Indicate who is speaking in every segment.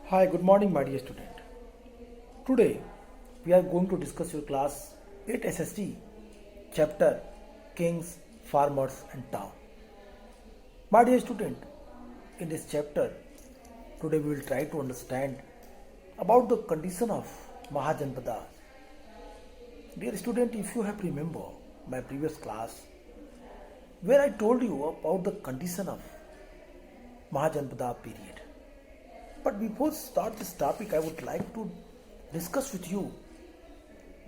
Speaker 1: Hi, good morning, my dear student. Today we are going to discuss your class 8 SST chapter Kings, Farmers and Town. My dear student, in this chapter, today we will try to understand about the condition of Mahajanpada. Dear student, if you have remember my previous class where I told you about the condition of Mahajanpada period. But before start this topic, I would like to discuss with you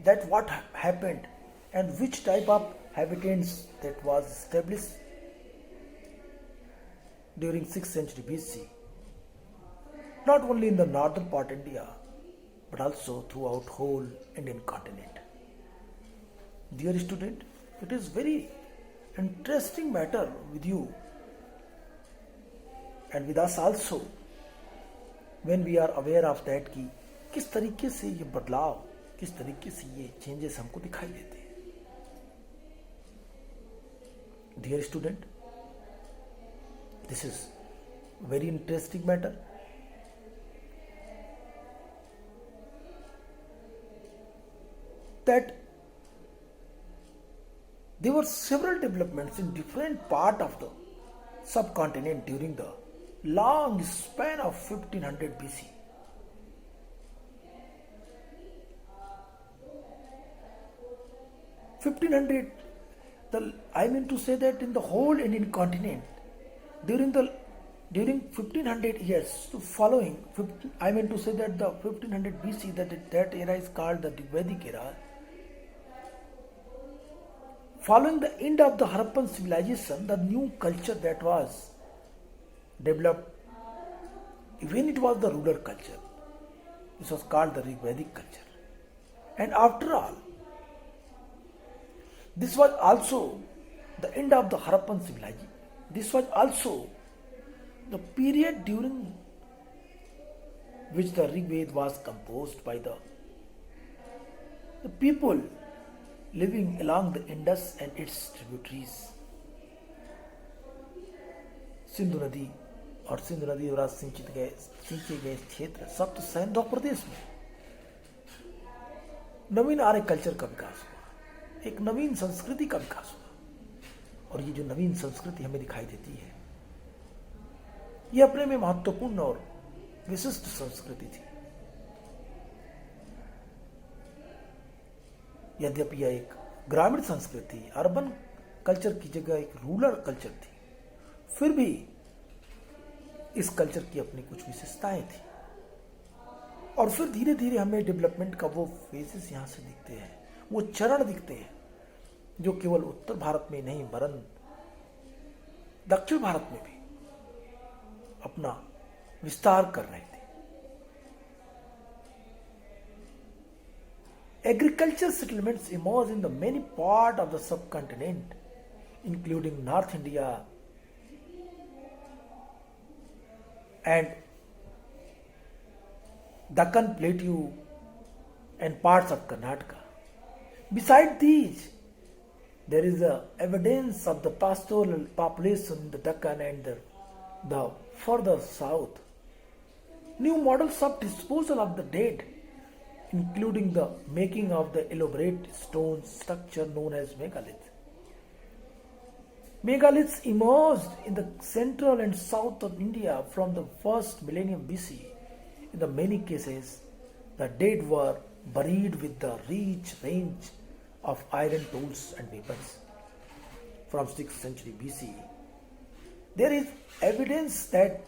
Speaker 1: that what happened and which type of habitants that was established during 6th century BC, not only in the northern part India, but also throughout whole Indian continent. Dear student, it is very interesting matter with you and with us also when we are aware of that कि किस तरीके से ये बदलाव, किस तरीके से ये चेंजेस हमको दिखाई देते हैं. Dear student, this is very interesting matter. That there were several developments in different part of the subcontinent during the long span of 1500 BC. I mean to say that in the whole Indian continent, during 1500 years to following, I mean to say that the 1500 BC, that era is called the Vedic era. Following the end of the Harappan civilization, the new culture that was developed, even it was the rural culture, this was called the Vedic culture. And after all, this was also the end of the Harappan civilization. This was also the period during which the Rig Veda was composed by the people living along the Indus and its tributaries. Sindhu नदी और सिंधु नदी द्वारा सिंचे गए क्षेत्र सप्त सैन्य प्रदेश में नवीन आर्य culture का विकास हुआ, एक नवीन संस्कृति का विकास हुआ. और ये जो नवीन संस्कृति हमें दिखाई देती है, ये अपने में महत्वपूर्ण और विशिष्ट संस्कृति थी. यद्यपि यह एक ग्रामीण संस्कृति, अर्बन कल्चर की जगह एक रूरल कल्चर थी, फिर भी इस कल्चर की अपनी कुछ विशेषताएं थी. और फिर धीरे धीरे हमें डेवलपमेंट का वो फेजेस यहां से दिखते हैं, वो चरण दिखते हैं जो केवल उत्तर भारत में नहीं वरन दक्षिण भारत में भी अपना विस्तार कर रहे थे. Agriculture settlements emerged in the many parts of the subcontinent, including North India and Deccan Plateau and parts of Karnataka. Besides these, there is evidence of the pastoral population in the Deccan and the further south. New models of disposal of the dead, including the making of the elaborate stone structure known as megalith. Megaliths emerged in the central and south of India from the first millennium BC. In the many cases, the dead were buried with the rich range of iron tools and weapons. From 6th century BC, there is evidence that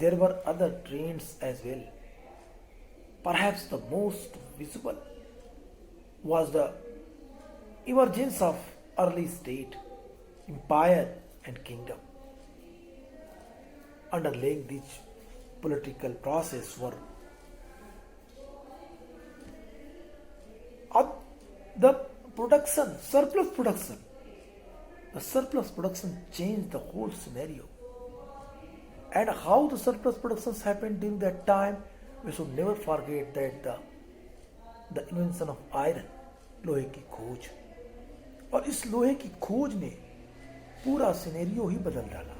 Speaker 1: there were other trends as well. Perhaps the most visible was the emergence of early state, empire and kingdom. Underlying this political process were the production, surplus production. The surplus production changed the whole scenario. And how the surplus productions happened during that time, we should never forget that the invention of iron, लोहे की खोज. और इस लोहे की खोज ने पूरा सिनेरियो ही बदल डाला.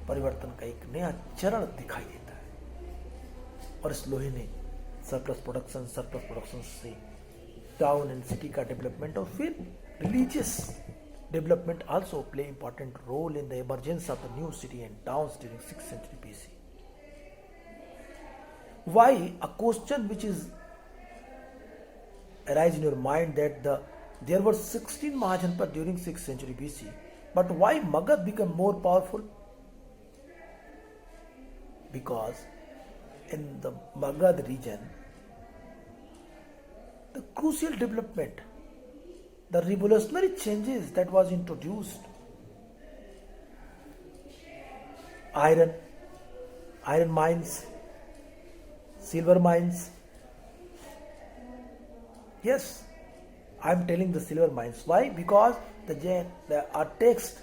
Speaker 1: परिवर्तन का एक नया चरण दिखाई देता है. और इस लोहे ने सरप्लस प्रोडक्शन से टाउन एंड सिटी का डेवलपमेंट और फिर religious development also play important role in the emergence of the new city and towns during 6th century BC. Why? A question which is arise in your mind that there were 16 Mahajanpad during 6th century BC, but why Magad became more powerful? Because in the Magad region, the crucial development, the revolutionary changes that was introduced, iron mines, silver mines. Yes, I am telling the silver mines. Why? Because there are text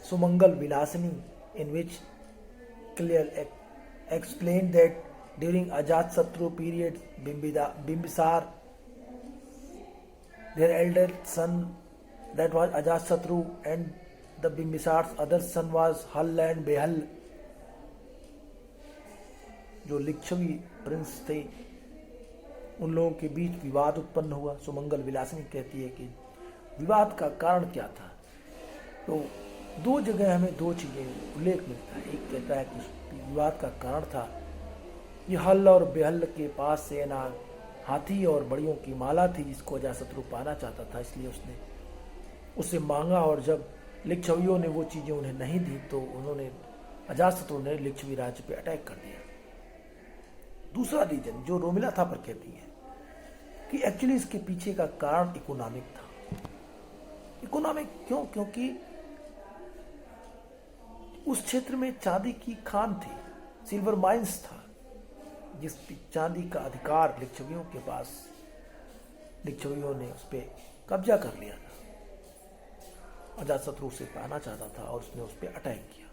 Speaker 1: Sumangal Vilasini in which clearly explained that during Ajatsatru period, Bimbisar, their elder son, that was Ajatsatru, and the Bimbisar's other son was Hal and Behal, जो Licchavi Prince थे, उन लोगों के बीच विवाद उत्पन्न हुआ। सुमंगल विलासिनी कहती है कि विवाद का कारण क्या था। तो दो जगह हमें दो चीजें उल्लेख मिलता है। एक कहता है कि विवाद का कारण था ये हल और बेहल के पास से ना हाथी और बड़ियों की माला थी जिसको अजातशत्रु पाना चाहता था, इसलिए उसने उससे मांगा, और जब लिच्छवियों ने वो चीजें उन्हें नहीं दी तो उन्होंने अजातशत्रु ने लिच्छवी राज्य पे अटैक कर दिया। दूसरा रीजन जो रोमिला था पर कहती है कि एक्चुअली इसके पीछे का कारण इकोनॉमिक था। इकोनॉमिक क्यों? क्योंकि उस क्षेत्र में चांदी की खान थी, सिल्वर माइंस था, जिस चांदी का अधिकार लिच्छवियों के पास, लिच्छवियों ने उस पर कब्जा कर लिया था। अजातशत्रु उसे पाना चाहता था और उसने उस पर अटैक किया।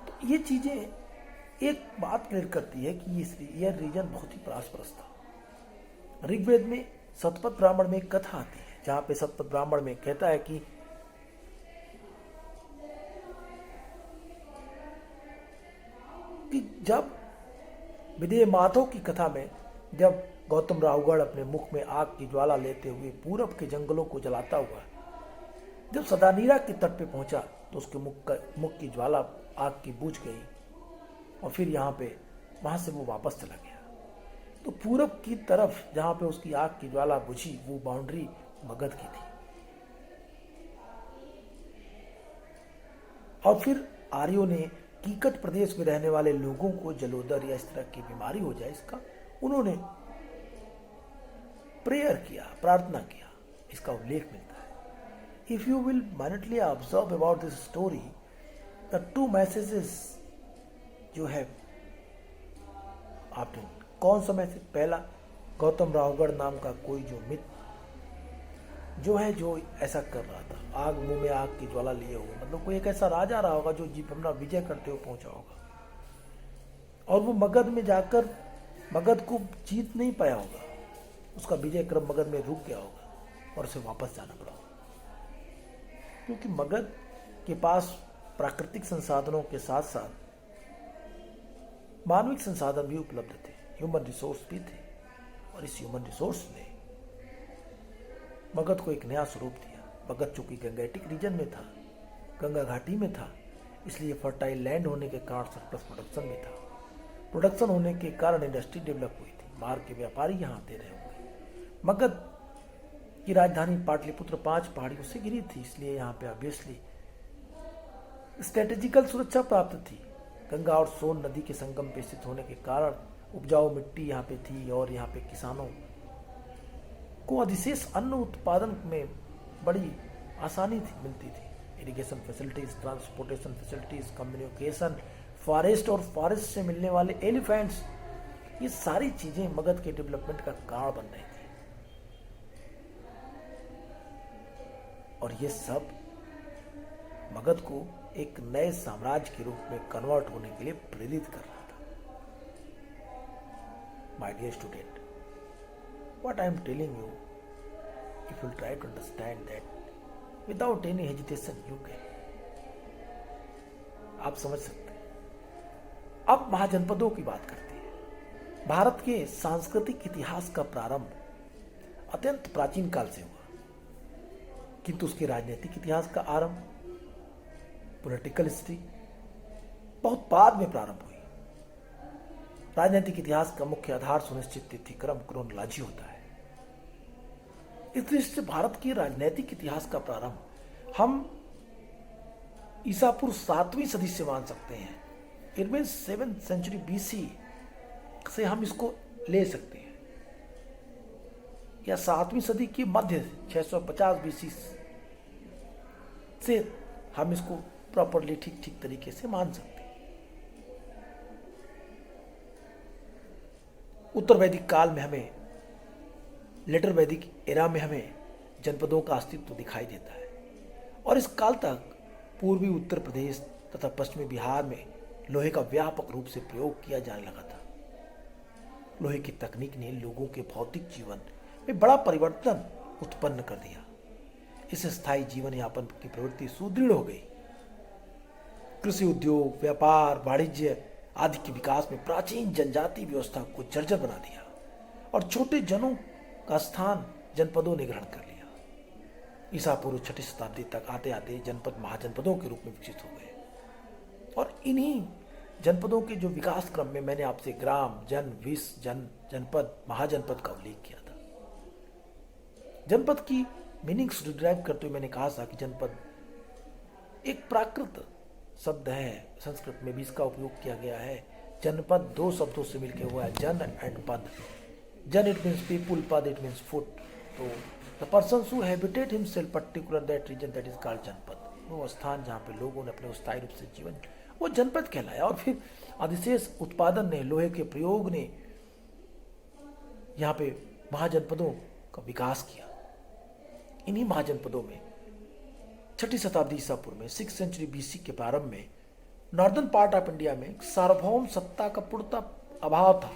Speaker 1: तो ये चीजें एक बात क्लियर करती है कि यह रीजन बहुत ही प्रासपरस था। ऋग्वेद में सतपथ ब्राह्मण में एक कथा आती है जहां पे सतपथ ब्राह्मण में कहता है कि जब विदेह माधव की कथा में जब गौतम राहुगढ़ अपने मुख में आग की ज्वाला लेते हुए पूरब के जंगलों को जलाता हुआ जब सदानीरा के तट पे पहुंचा तो उसके मुख की ज्वाला आग की बुझ गई और फिर वहां से वो वापस चला गया। तो पूरब की तरफ जहां पे उसकी आग की ज्वाला बुझी वो बाउंड्री मगध की थी। और फिर आर्यों ने कीकट प्रदेश में रहने वाले लोगों को जलोदर या इस तरह की बीमारी हो जाए इसका उन्होंने प्रेयर किया, प्रार्थना किया, इसका उल्लेख मिलता है। If you will minutely observe about this story, the two messages जो है आपने कौन सा मैसेज? पहला, गौतम राहुगढ़ नाम का कोई जो मित्र जो ऐसा कर रहा था, आग मुंह में आग की ज्वाला लिए हुए, मतलब कोई एक ऐसा राजा रहा होगा जो अपना विजय करते हुए पहुंचा होगा और वो मगध में जाकर मगध को जीत नहीं पाया होगा, उसका विजय क्रम मगध में रुक गया होगा और उसे वापस जाना पड़ा होगा, क्योंकि मगध के पास प्राकृतिक संसाधनों के साथ साथ मानविक संसाधन भी उपलब्ध थे, ह्यूमन रिसोर्स भी थे, और इस ह्यूमन रिसोर्स ने मगध को एक नया स्वरूप दिया। मगध चूंकि गंगेटिक रीजन में था, गंगा घाटी में था, इसलिए फर्टाइल लैंड होने के कारण सरप्लस प्रोडक्शन भी था। प्रोडक्शन होने के कारण इंडस्ट्री डेवलप हुई थी, बाहर के व्यापारी यहाँ आते रहे होंगे। मगध की राजधानी पाटलिपुत्र 5 पहाड़ियों से घिरी थी, इसलिए यहाँ पे ऑब्वियसली स्ट्रेटेजिकल सुरक्षा प्राप्त थी। गंगा और सोन नदी के संगम पे स्थित होने के कारण उपजाऊ मिट्टी यहाँ पे थी और यहाँ पे किसानों को अधिशेष अन्न उत्पादन में बड़ी आसानी मिलती थी। Irrigation facilities, transportation facilities, communication, forest और फॉरेस्ट से मिलने वाले एलिफेंट्स, ये सारी चीजें मगध के डेवलपमेंट का कारण बन रही थी और ये सब मगध को एक नए साम्राज्य के रूप में कन्वर्ट होने के लिए प्रेरित कर रहा था। My dear student, what I am telling you, if you try to understand that without any hesitation you can, आप समझ सकते हैं। अब महाजनपदों की बात करते हैं। भारत के सांस्कृतिक इतिहास का प्रारंभ अत्यंत प्राचीन काल से हुआ, किंतु उसके राजनीतिक इतिहास का आरंभ, पॉलिटिकल हिस्ट्री, बहुत बाद में प्रारंभ हुई। राजनीतिक इतिहास का मुख्य आधार सुनिश्चित तिथिक्रम क्रोनोलॉजी होता है। इस दृष्टि से भारत के राजनीतिक इतिहास का प्रारंभ हम ईसा पूर्व 7वीं सदी से मान सकते हैं। It mean 7th century BC से हम इसको ले सकते हैं, या 7वीं सदी की मध्य 650 BC से हम इसको प्रॉपरली ठीक तरीके से मान सकते हैं। उत्तर वैदिक काल में हमें, लेटर वैदिक एरा में हमें जनपदों का अस्तित्व दिखाई देता है, और इस काल तक पूर्वी उत्तर प्रदेश तथा पश्चिमी बिहार में लोहे का व्यापक रूप से प्रयोग किया जाने लगा था। लोहे की तकनीक ने लोगों के भौतिक जीवन में बड़ा परिवर्तन उत्पन्न कर दिया। इससे स्थायी जीवन यापन की प्रवृत्ति सुदृढ़ हो गई। कृषि उद्योग, व्यापार, वाणिज्य आदि के विकास में प्राचीन जनजाति व्यवस्था को जर्जर बना दिया, और छोटे जनों का स्थान जनपदों ने ग्रहण कर लिया। ईसा पूर्व 6ठी शताब्दी तक आते आते जनपद महाजनपदों के रूप में विकसित हो गए, और इन्हीं जनपदों के जो विकास क्रम में मैंने आपसे ग्राम, जन, विस, जनपद, महाजनपद का उल्लेख किया था। जनपद की मीनिंग्स डिराइव करते हुए मैंने कहा था कि जनपद एक प्राकृत शब्द है, संस्कृत में भी इसका उपयोग किया गया है। जनपद 2 शब्दों से मिलकर हुआ है, जन and pad. Jan it means people, pad it means foot. तो the person who habitat himself particular that region that is called janapada. वो स्थान जहाँ पे लोगों ने अपने स्थायी रूप से जीवन, वो जनपद कहलाया। और फिर अधिशेष उत्पादन ने, लोहे के प्रयोग ने यहाँ पे महाजनपदों का विकास किया। इन्हीं महाजनपदों में 6ठी शताब्दी ईसा पूर्व में 6th सेंचुरी BC के प्रारंभ में नॉर्दर्न पार्ट ऑफ इंडिया में सार्वभौम सत्ता का पूर्णतः अभाव था।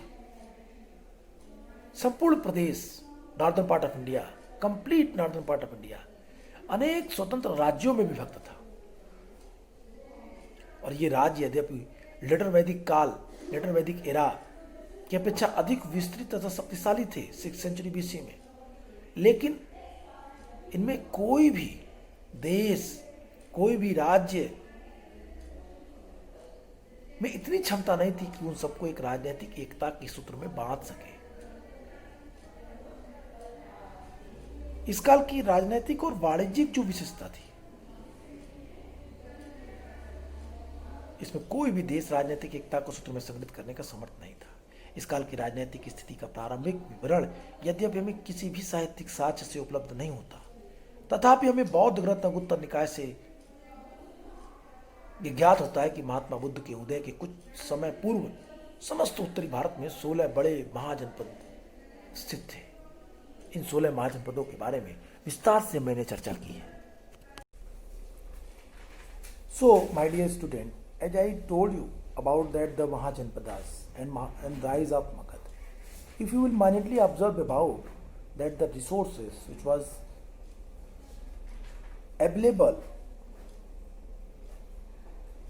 Speaker 1: संपूर्ण प्रदेश, northern part of India, complete northern part of India अनेक स्वतंत्र राज्यों में विभक्त था, और ये राज्य यद्यपि लेटर वैदिक काल, लेटर वैदिक एरा की अपेक्षा अधिक विस्तृत तथा शक्तिशाली थे 6th सेंचुरी BC में, लेकिन इनमें कोई भी देश, कोई भी राज्य में इतनी क्षमता नहीं थी कि उन सबको एक राजनीतिक एकता के सूत्र में बांध सके। इस काल की राजनीतिक और वाणिज्यिक जो विशेषता थी, इसमें कोई भी देश राजनीतिक एकता को सूत्र में संगठित करने का समर्थ नहीं था। इस काल की राजनीतिक स्थिति का प्रारंभिक विवरण यद्यपि हमें किसी भी साहित्यिक साक्ष्य से उपलब्ध नहीं होता, तथापि हमें बौद्ध ग्रंथ अंगुत्तर निकाय से यह ज्ञात होता है कि महात्मा बुद्ध के उदय के कुछ समय पूर्व समस्त उत्तरी भारत में 16 बड़े महाजनपद स्थित थे। इन 16 महाजनपदों के बारे में विस्तार से मैंने चर्चा की है। So my dear student, as I told you about that the Mahajanpadas and rise of Magad. If you will minutely observe about that the resources which was available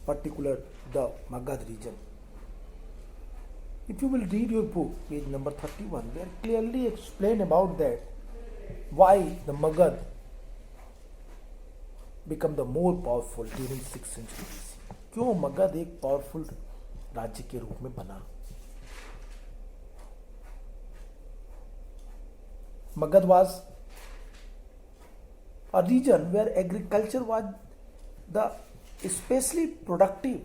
Speaker 1: particular the Magad region, if you will read your book page number 31, there clearly explain about that why the Magad become the more powerful during 6th century BC. क्यों मगध एक powerful राज्य के रूप में बना। Magadh was a region where agriculture was the especially productive.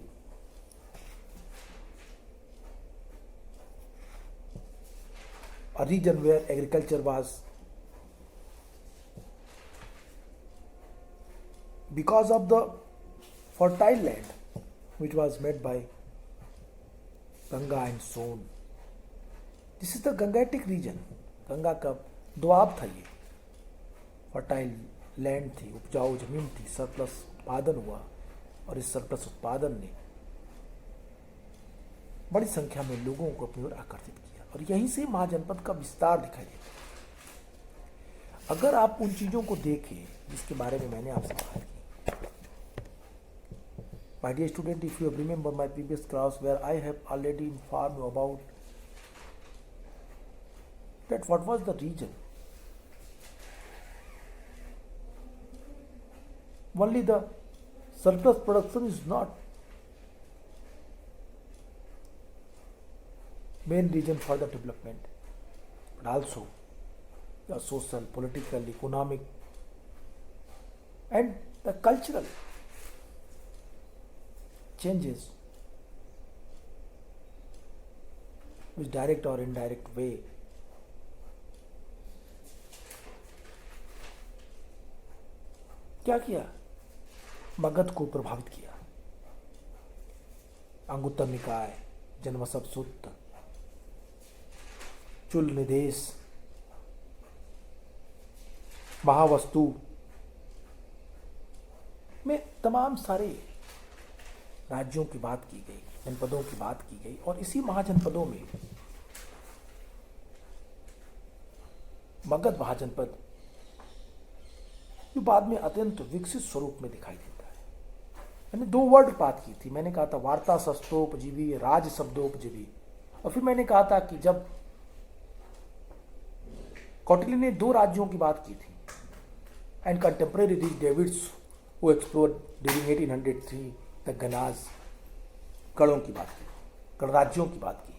Speaker 1: A region where agriculture was because of the fertile land which was made by Ganga and Son. This is the Gangetic region. Ganga का द्वाब था ये, fertile land थी, उपजाऊ जमीन थी, surplus उत्पादन हुआ, और इस सरप्लस उत्पादन ने बड़ी संख्या में लोगों को अपनी ओर आकर्षित किया, और यहीं से महाजनपद का विस्तार दिखाई देता है। अगर आप उन चीजों को देखें जिसके बारे में मैंने आपसे बात की। My dear student, if you remember my previous class where I have already informed you about that what was the reason. Only the surplus production is not main reason for the development, but also the social, political, economic, and the cultural changes which direct or indirect way क्या किया, मगध को प्रभावित किया. अंगुत्तर निकाय, जन्मसप सूत्र, चुल निदेश, महावस्तु में तमाम सारे राज्यों की बात की गई, जनपदों की बात की गई, और इसी महाजनपदों में मगध महाजनपद जो बाद में अत्यंत विकसित स्वरूप में दिखाई देता है. मैंने दो वर्ड बात की थी. मैंने कहा था वार्ता शस्त्रोपजीवी, राज शब्दोपजीवी, और फिर मैंने कहा था कि जब कौटिल्य ने दो राज्यों की बात की थी, and contemporary Rhys Davids who explored during 1803 the गनाज, गढ़ों की बात की, गणराज्यों की बात की.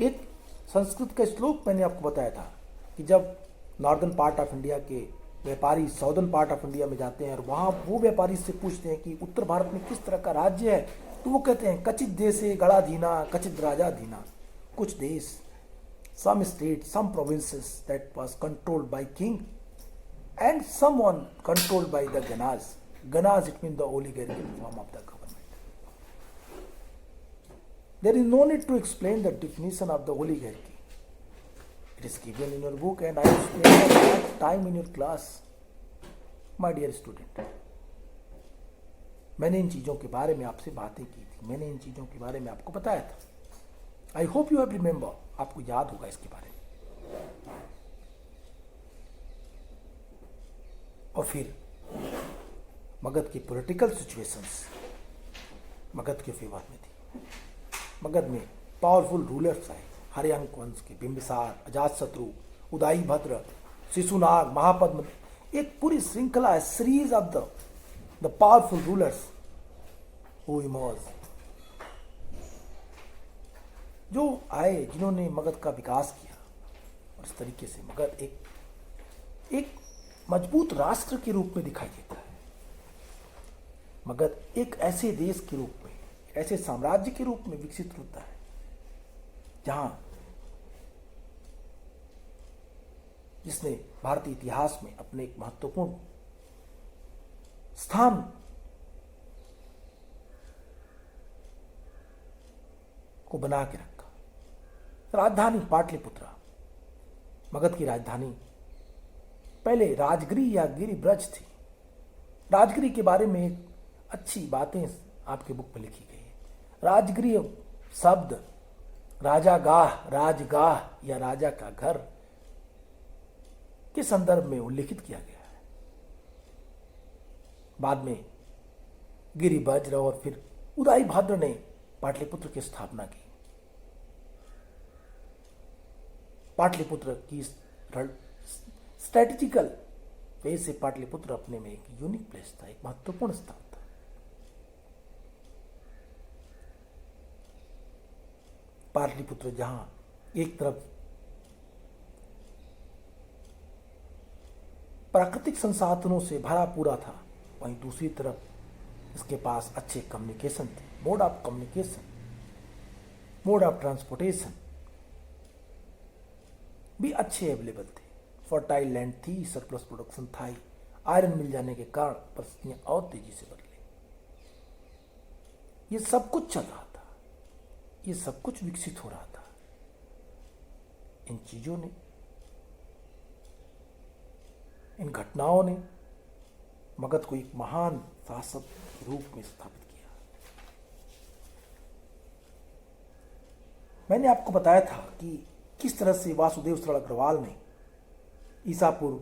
Speaker 1: एक संस्कृत का श्लोक मैंने आपको बताया था कि जब नॉर्दर्न पार्ट ऑफ इंडिया के व्यापारी साउदर्न पार्ट ऑफ इंडिया में जाते हैं और वहाँ वो व्यापारी से पूछते हैं कि उत्तर भारत में किस तरह का राज्य है, तो वो कहते हैं कचित देशे गणाधीना कचित राजाधीना. कुछ देश, some states, some provinces that was controlled by king and someone controlled by the ganas. Ganas, it means the oligarchical form of the government. There is no need to explain the definition of the oligarchy. It is given in your book and I explained at that time in your class, my dear student. मैंने इन चीज़ों के बारे में आपसे बातें की थी, मैंने इन चीज़ों के बारे में आपको बताया था. I hope you have remember, आपको याद होगा इसके बारे में. और फिर मगध की पॉलिटिकल सिचुएशंस मगध के फेवर में थी. मगध में पावरफुल रूलर्स आए, हर्यंक वंश के बिंबिसार, अजातशत्रु, उदयभद्र, शिशुनाग, महापद्म. एक पूरी श्रृंखला है, series of the powerful rulers who emerge, जो आए, जिन्होंने मगध का विकास किया. और इस तरीके से मगध एक मजबूत राष्ट्र के रूप में दिखाई देता है. मगध एक ऐसे देश के रूप में, ऐसे साम्राज्य के रूप में विकसित होता है जहां जिसने भारतीय इतिहास में अपने एक महत्वपूर्ण स्थान को बना के रखा. राजधानी पाटलिपुत्र, मगध की राजधानी पहले राजगिरी या गिरिब्रज थी. राजगिरी के बारे में एक अच्छी बातें आपके बुक में लिखी गई है. राजगिरी शब्द राजागाह, राजगाह या राजा का घर के संदर्भ में उल्लिखित किया गया है. बाद में गिरिब्रज और फिर उदयभद्र ने पाटलिपुत्र की स्थापना की. पाटलिपुत्र की स्ट्रेटेजिकल वे से पाटलिपुत्र अपने में एक यूनिक प्लेस था, एक महत्वपूर्ण स्थान था. पाटलिपुत्र जहां एक तरफ प्राकृतिक संसाधनों से भरा पूरा था, वहीं दूसरी तरफ इसके पास अच्छे कम्युनिकेशन थे, mode of communication, mode of transportation भी अच्छे अवेलेबल थे. फर्टाइल लैंड थी, सरप्लस प्रोडक्शन था, आयरन मिल जाने के कारण परिस्थितियां और तेजी से बदली. ये सब कुछ चल रहा था, ये सब कुछ विकसित हो रहा था. इन चीजों ने, इन घटनाओं ने मगध को एक महान शासक के रूप में स्थापित किया. मैंने आपको बताया था कि किस तरह से वासुदेव सरल अग्रवाल ने ईसापुर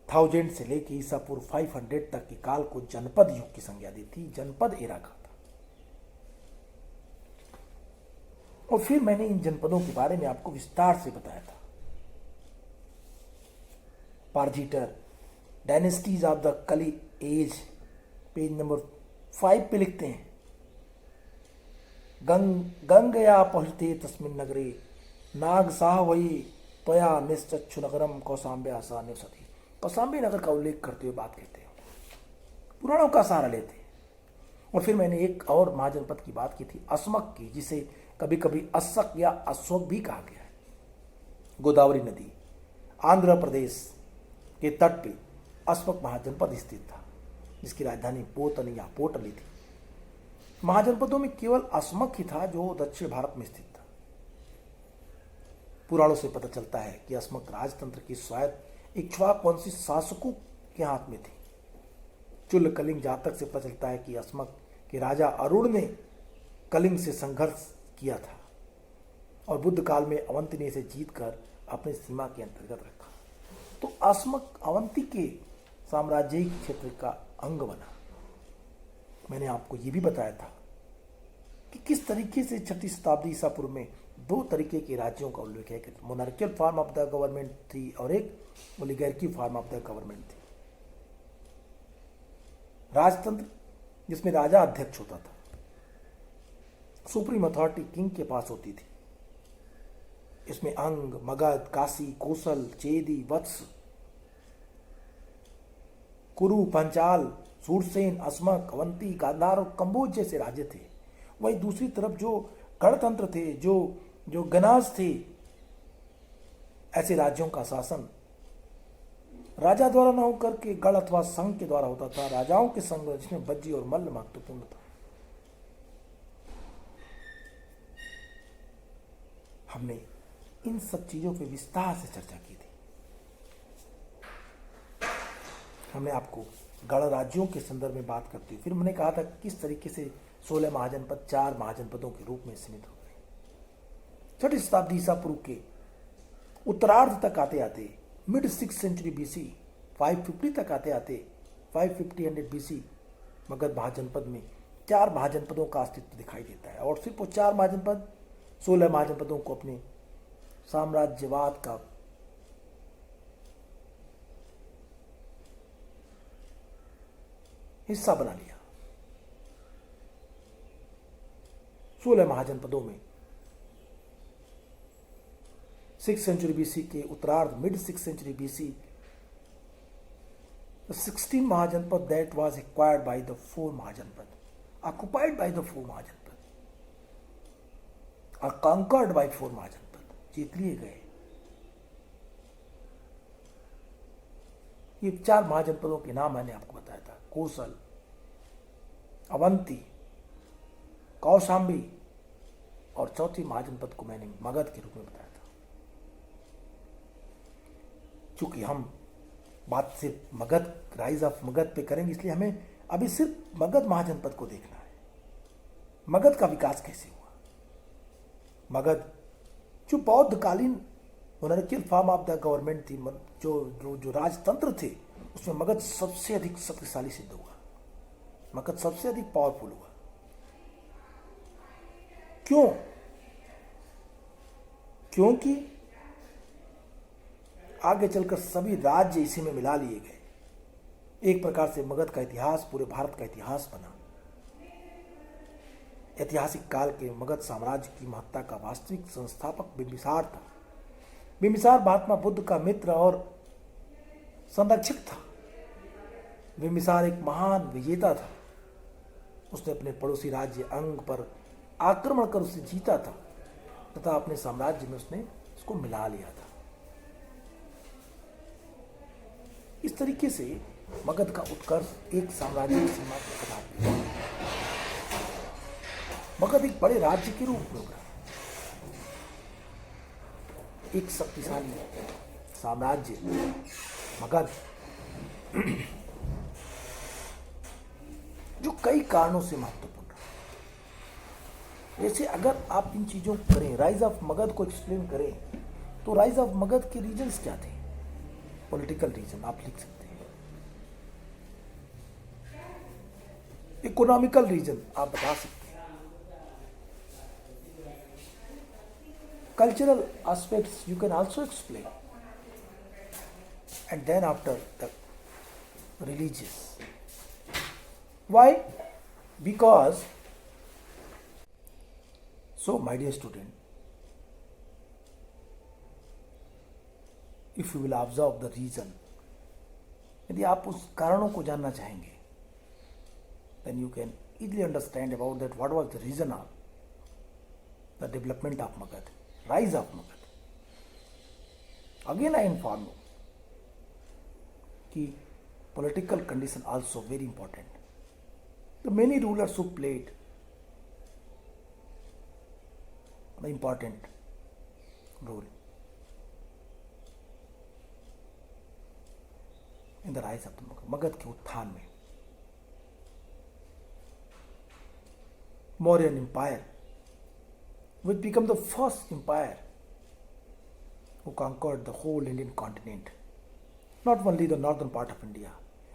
Speaker 1: 1000 से लेकर ईसापुर 500 तक के काल को जनपद युग की संज्ञा दी थी, जनपद एरा का था. और फिर मैंने इन जनपदों के बारे में आपको विस्तार से बताया था। पारजीटर, डायनेस्टीज ऑफ द कली एज, पेज नंबर 5 पे लिखते हैं, गंगया पहुंचते तस्मिन नगरे नाग साह वही त्वया निश्चक्षु नगरम कौसाम्बे आशा निवसती। कौसाम्बी नगर का उल्लेख करते हुए बात कहते हैं, पुराणों का सहारा लेते हैं। और फिर मैंने एक और महाजनपद की बात की थी, अस्मक की, जिसे कभी कभी अस्सक या अशोक भी कहा गया है। गोदावरी नदी, आंध्र प्रदेश के तट पे अस्मक महाजनपद स्थित था, जिसकी राजधानी पोतन या पोटली थी। महाजनपदों में केवल अस्मक ही था जो दक्षिण भारत में स्थित था। पुराणों से पता चलता है कि अस्मक राजतंत्र की स्वायत्त इक्ष्वाकुवंशी शासकों के हाथ में थी। चुल्ल कलिंग जातक से पता चलता है कि अस्मक के राजा अरुण ने कलिंग से संघर्ष किया था और बुद्ध काल में अवंती ने इसे जीतकर अपनी सीमा के अंतर्गत रखा। तो अस्मक अवंती के साम्राज्यिक क्षेत्र का अंग बना। मैंने आपको यह भी बताया था कि किस तरीके से 6वीं शताब्दी ईसा पूर्व में 2 तरीके के राज्यों का उल्लेख है। Monarchial form of the government थी और एक oligarchy form of the government थी। राजतंत्र जिसमें राजा अध्यक्ष होता था, सुप्रीम अथॉरिटी किंग के पास होती थी। इसमें अंग, मगध, काशी, कोसल, चेदी, वत्स, कुरु, पंचाल, सूरसेन, अस्मक, अवंती, गांधार और कंबोज जैसे राज्य थे। वहीं दूसरी तरफ जो गणतंत्र थे, जो गणाज थे, ऐसे राज्यों का शासन राजा द्वारा न होकर के गण अथवा संघ के द्वारा होता था। राजाओं के संघ जिसमें बज्जी और मल्ल महत्वपूर्ण था। हमने इन सब चीजों पे विस्तार से चर्चा की थी। हमने आपको गण राज्यों के संदर्भ में बात करते हुए फिर मैंने कहा था किस तरीके से 16 महाजनपद 4 महाजनपदों के रूप में सीमित हो गए। 6वीं शताब्दी ईसा पूर्व के उत्तरार्ध तक आते आते मिड 6th सेंचुरी बीसी 550 तक आते आते 550 बीसी मगध महाजनपद में 4 महाजनपदों का अस्तित्व दिखाई देता है। और सिर्फ वो 4 महाजनपद 16 महाजनपदों को अपने साम्राज्यवाद का हिस्सा बना लिया। 16 महाजनपदों में 6th सेंचुरी बीसी के उत्तरार्ध mid 6th century BC 16 mahajanapada that was acquired by the 4 mahajanapada, occupied by the 4 mahajanapada और conquered by 4 महाजनपद, जीत लिए गए। ये 4 महाजनपदों के नाम मैंने आपको बताया था, कोसल, अवंती, कौशाम्बी और चौथी महाजनपद को मैंने मगध के रूप में बताया था। चूंकि हम बात सिर्फ मगध, राइज ऑफ मगध पे करेंगे, इसलिए हमें अभी सिर्फ मगध महाजनपद को देखना है। मगध का विकास कैसे हुआ। मगध जो बौद्धकालीन monarchical form of the government थी, जो राजतंत्र थे, उसमें मगध सबसे अधिक शक्तिशाली सिद्ध हुआ। मगध सबसे अधिक पावरफुल हुआ। क्यों? क्योंकि आगे चलकर सभी राज्य इसी में मिला लिए गए। एक प्रकार से मगध का इतिहास पूरे भारत का इतिहास बना। ऐतिहासिक काल के मगध साम्राज्य की महत्ता का वास्तविक संस्थापक बिंबिसार था। बिंबिसार महात्मा बुद्ध का मित्र और संरक्षक था। बिंबिसार एक महान विजेता था। उसने अपने पड़ोसी राज्य अंग पर आक्रमण कर उसे जीता था तथा अपने साम्राज्य में उसने उसको मिला लिया था। इस तरीके से मगध का उत्कर्ष एक साम्राज्य की सीमा को हटा दिया। मगध एक बड़े राज्य के रूप में उभरा। एक शक्तिशाली साम्राज्य मगध जो कई कारणों से महत्वपूर्ण रहा। जैसे अगर आप इन चीजों को करें, राइज ऑफ मगध को एक्सप्लेन करें, तो राइज ऑफ मगध के रीजन्स क्या थे? पॉलिटिकल रीजन आप लिख सकते हैं, इकोनॉमिकल रीजन आप बता सकते हैं, cultural aspects you can also explain. And then after the religious. Why? Because, so my dear student, if you will observe the reason, यदि आप उस कारणों को जानना चाहेंगे, then you can easily understand about that what was the reason of the development of Magad, rise of Magad. Again I inform you कि political condition also very important. The many rulers who played an important role in the rise of the Magad के उत्थान में. Mauryan Empire, which became the first empire who conquered the whole Indian continent, not only the northern part of India,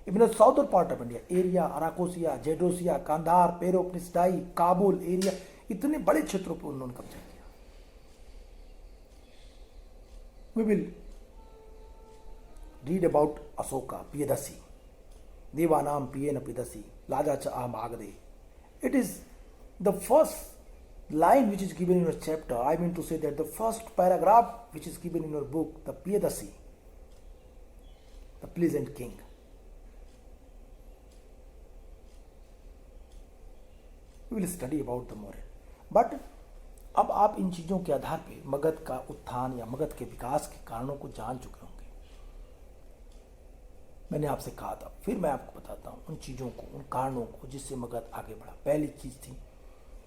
Speaker 1: even the southern part of India, area, Arakosia, Jedosia, Kandahar, Peropnisdai, Kabul area, इतने बड़े क्षेत्रों पर उन्होंने कब्जा किया. We will read about Asoka, Piyadasi, Devanam Piyena Piyadasi, Laja Cha Magade. It is the first line which is given in your chapter. I mean to say that the first paragraph which is given in your book, the Piyadasi, the pleasant king. We will study about the Mauryan. But अब आप इन चीज़ों के आधार पे मगध का उत्थान या मगध के विकास के कारणों को जान चुके होंगे. मैंने आपसे कहा था, फिर मैं आपको बताता हूँ उन चीज़ों को, उन कारणों को जिससे मगध आगे बढ़ा. पहली चीज़ थी,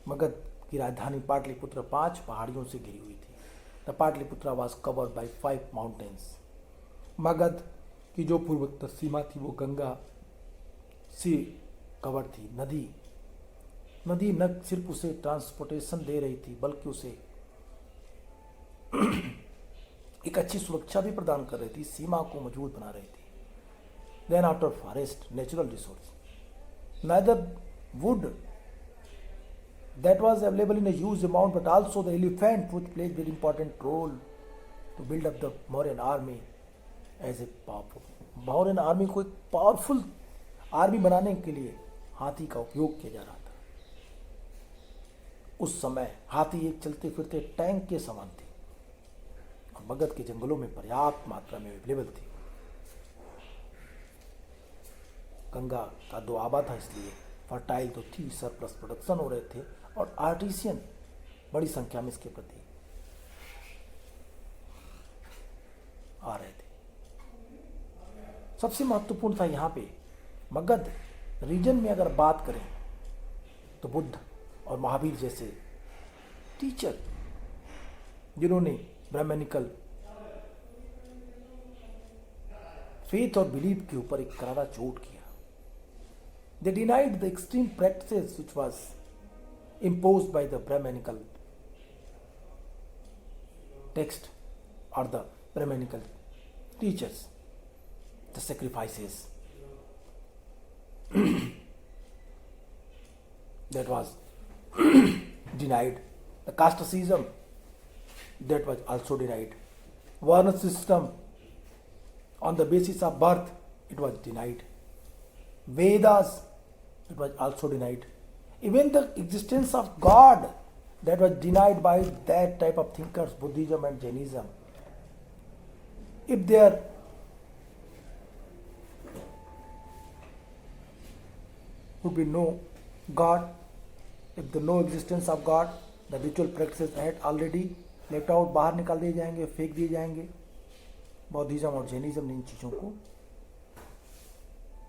Speaker 1: मगध की राजधानी पाटलिपुत्र 5 पहाड़ियों से घिरी हुई थी. The Pataliputra was covered by 5 mountains. Magadh की जो पूर्वोत्तर सीमा थी वो गंगा से कवर थी. नदी न सिर्फ उसे ट्रांसपोर्टेशन दे रही थी बल्कि उसे एक अच्छी सुरक्षा भी प्रदान कर रही थी, सीमा को मजबूत बना रही थी. Then after forest, natural resource, neither wood that was available in a huge amount, but also the elephant, which played very important role to build up the Mauryan army as a powerful. Mauryan army को एक powerful army बनाने के लिए हाथी का उपयोग किया जा रहा था. उस समय हाथी एक चलते फिरते टैंक के समान थी और मगध के जंगलों में पर्याप्त मात्रा में अवेलेबल थी. गंगा का दोआबा था, इसलिए फर्टाइल तो थी, सरप्लस प्रोडक्शन हो रहे थे और आर्टिसियन बड़ी संख्या में इसके प्रति आ रहे थे. सबसे महत्वपूर्ण था यहाँ पे मगध रीजन में अगर बात करें तो बुद्ध और महावीर जैसे टीचर जिन्होंने ब्राह्मणिकल फेथ और बिलीफ के ऊपर एक करारा चोट किया. They denied the extreme practices which was imposed by the Brahmanical text or the Brahmanical teachers, the sacrifices that was denied, the casteism that was also denied, Varna system on the basis of birth, it was denied, Vedas, it was also denied, even the existence of God, that was denied by that type of thinkers, Buddhism and Jainism. If there would be no God, if the no existence of God, the ritual practices had already left out, बाहर निकाल दिए जाएंगे, फेंक दिए जाएंगे. बौद्धिज्म और Jainism ने इन चीज़ों को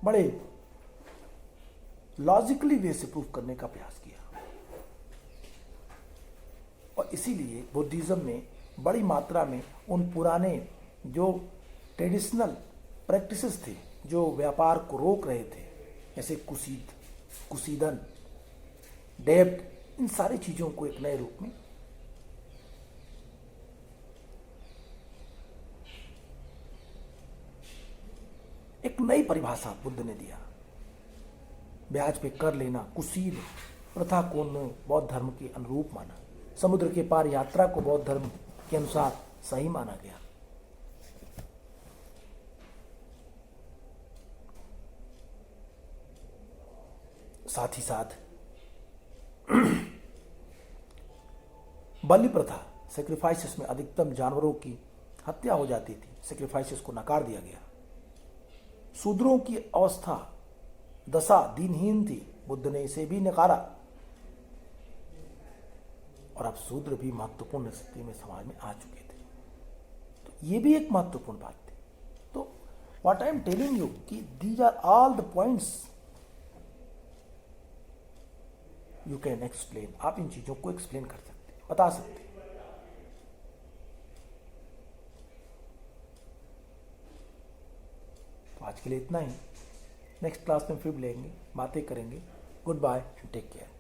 Speaker 1: बड़े लॉजिकली वे से प्रूफ करने का प्रयास किया और इसीलिए बुद्धिज्म में बड़ी मात्रा में उन पुराने जो ट्रेडिशनल प्रैक्टिसेस थे जो व्यापार को रोक रहे थे, जैसे कुसीदन, डेब्ट, इन सारी चीज़ों को एक नए रूप में एक नई परिभाषा बुद्ध ने दिया. ब्याज पे कर लेना, कुसीद प्रथा को बौद्ध धर्म के अनुरूप माना. समुद्र के पार यात्रा को बौद्ध धर्म के अनुसार सही माना गया। साथ ही साथ बलि प्रथा, सेक्रीफाइसेस में अधिकतम जानवरों की हत्या हो जाती थी, सेक्रीफाइसेस को नकार दिया गया। शूद्रों की अवस्था दशा दीनहीन थी, बुद्ध ने इसे भी नकारा। और अब शूद्र भी महत्वपूर्ण स्थिति में समाज में आ चुके थे, तो ये भी एक महत्वपूर्ण बात थी। तो what I am telling you कि these are all the points you can explain. आप इन चीजों को एक्सप्लेन कर सकते, बता सकते। तो आज के लिए इतना ही। नेक्स्ट क्लास में फिर लेंगे, बातें करेंगे। Goodbye and take care.